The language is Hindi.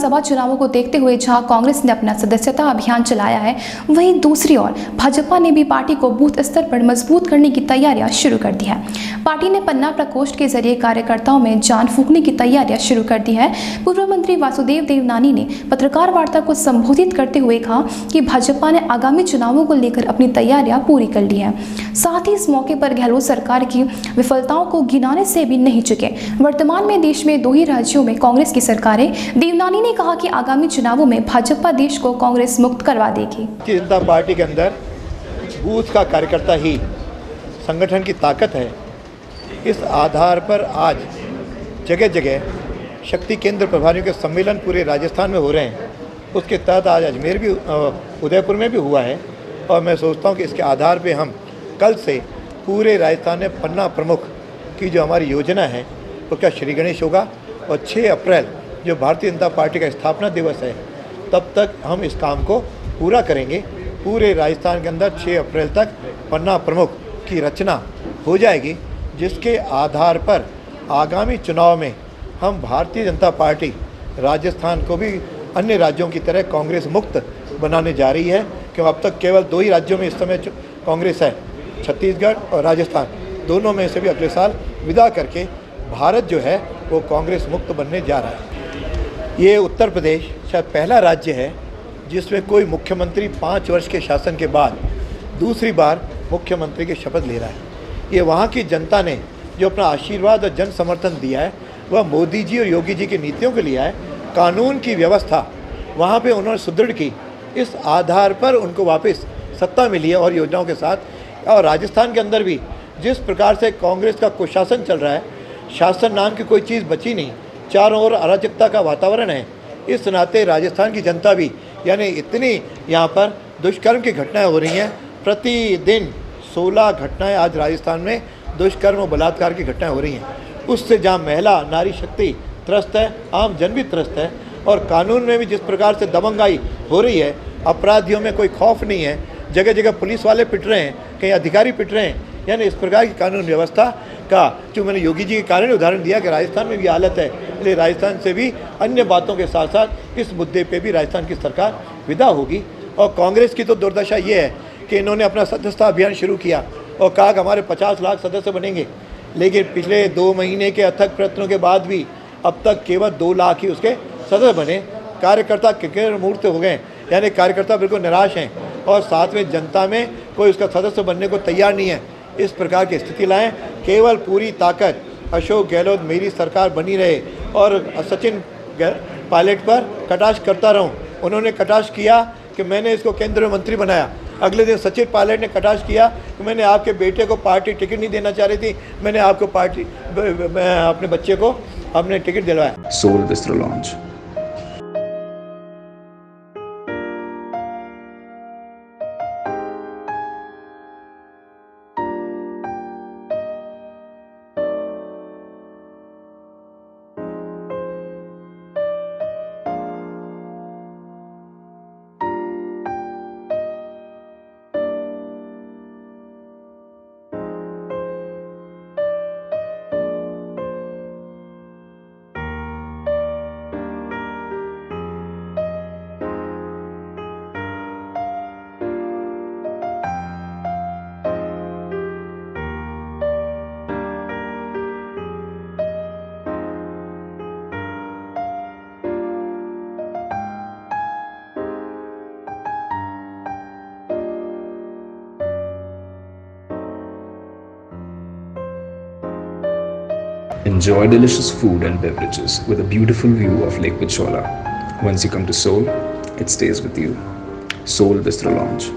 सभा चुनावों को देखते हुए जहां कांग्रेस ने अपना सदस्यता अभियान चलाया है, वहीं दूसरी ओर भाजपा ने भी पार्टी को बूथ स्तर पर मजबूत करने की तैयारियां शुरू कर दी है। पार्टी ने पन्ना प्रकोष्ठ के जरिए कार्यकर्ताओं में जान फूंकने की तैयारियां शुरू कर दी है। पूर्व मंत्री वासुदेव देवनानी ने पत्रकार वार्ता को संबोधित करते हुए कहा कि भाजपा ने आगामी चुनावों को लेकर अपनी तैयारियां पूरी कर ली है। साथ ही इस मौके पर गहलोत सरकार की विफलताओं को गिनाने से भी नहीं चुके। वर्तमान में देश में 2 ही राज्यों में कांग्रेस की सरकारें। देवनानी ने कहा कि आगामी चुनावों में भाजपा देश को कांग्रेस मुक्त करवा देगी। भारतीय जनता पार्टी के अंदर बूथ का कार्यकर्ता ही संगठन की ताकत है। इस आधार पर आज जगह जगह शक्ति केंद्र प्रभारियों के सम्मेलन पूरे राजस्थान में हो रहे हैं। उसके तहत आज अजमेर भी, उदयपुर में भी हुआ है और मैं सोचता हूं कि इसके आधार पे हम कल से पूरे राजस्थान में पन्ना प्रमुख की जो हमारी योजना है उसका श्री गणेश होगा और 6 अप्रैल जो भारतीय जनता पार्टी का स्थापना दिवस है तब तक हम इस काम को पूरा करेंगे। पूरे राजस्थान के अंदर 6 अप्रैल तक पन्ना प्रमुख की रचना हो जाएगी, जिसके आधार पर आगामी चुनाव में हम भारतीय जनता पार्टी राजस्थान को भी अन्य राज्यों की तरह कांग्रेस मुक्त बनाने जा रही है। क्योंकि अब तक केवल 2 ही राज्यों में इस समय कांग्रेस है, छत्तीसगढ़ और राजस्थान। दोनों में से भी अगले साल विदा करके भारत जो है वो कांग्रेस मुक्त बनने जा रहा है। ये उत्तर प्रदेश शायद पहला राज्य है जिसमें कोई मुख्यमंत्री 5 वर्ष के शासन के बाद दूसरी बार मुख्यमंत्री की शपथ ले रहा है। ये वहाँ की जनता ने जो अपना आशीर्वाद और जन समर्थन दिया है वह मोदी जी और योगी जी की नीतियों के लिया है। कानून की व्यवस्था वहाँ पे उन्होंने सुदृढ़ की, इस आधार पर उनको वापस सत्ता मिली है और योजनाओं के साथ। और राजस्थान के अंदर भी जिस प्रकार से कांग्रेस का कुशासन चल रहा है, शासन नाम की कोई चीज़ बची नहीं, चारों ओर अराजकता का वातावरण है। इस नाते राजस्थान की जनता भी, यानी इतनी यहाँ पर दुष्कर्म की घटनाएं हो रही हैं, प्रतिदिन 16 घटनाएं आज राजस्थान में दुष्कर्म और बलात्कार की घटनाएं हो रही हैं। उससे जहाँ महिला नारी शक्ति त्रस्त है, आम जन भी त्रस्त है और कानून में भी जिस प्रकार से दबंगाई हो रही है, अपराधियों में कोई खौफ नहीं है, जगह जगह पुलिस वाले पिट रहे हैं, कहीं अधिकारी पिट रहे हैं। यानी इस प्रकार की कानून व्यवस्था का जो मैंने योगी जी के कारण उदाहरण दिया कि राजस्थान में भी हालत है, इसलिए राजस्थान से भी अन्य बातों के साथ साथ इस मुद्दे पे भी राजस्थान की सरकार विदा होगी। और कांग्रेस की तो दुर्दशा ये है कि इन्होंने अपना सदस्यता अभियान शुरू किया और कहा कि हमारे 50 लाख सदस्य बनेंगे, लेकिन पिछले 2 महीने के अथक प्रयत्नों के बाद भी अब तक केवल 2 लाख ही उसके सदस्य बने। कार्यकर्ता किरकिर मूर्त हो गए, यानी कार्यकर्ता बिल्कुल निराश हैं और साथ में जनता में कोई उसका सदस्य बनने को तैयार नहीं है। इस प्रकार की स्थिति लाएं, केवल पूरी ताकत अशोक गहलोत मेरी सरकार बनी रहे और सचिन पायलट पर कटाक्ष करता रहूं। उन्होंने कटाक्ष किया कि मैंने इसको केंद्रीय मंत्री बनाया, अगले दिन सचिन पायलट ने कटाक्ष किया कि मैंने आपके बेटे को पार्टी टिकट नहीं देना चाह रही थी, मैंने आपको अपने बच्चे को हमने टिकट दिलवाया। Soul Bistro launch. Enjoy delicious food and beverages with a beautiful view of Lake Pichola. Once you come to Seoul, it stays with you. Seoul Bistro Lounge.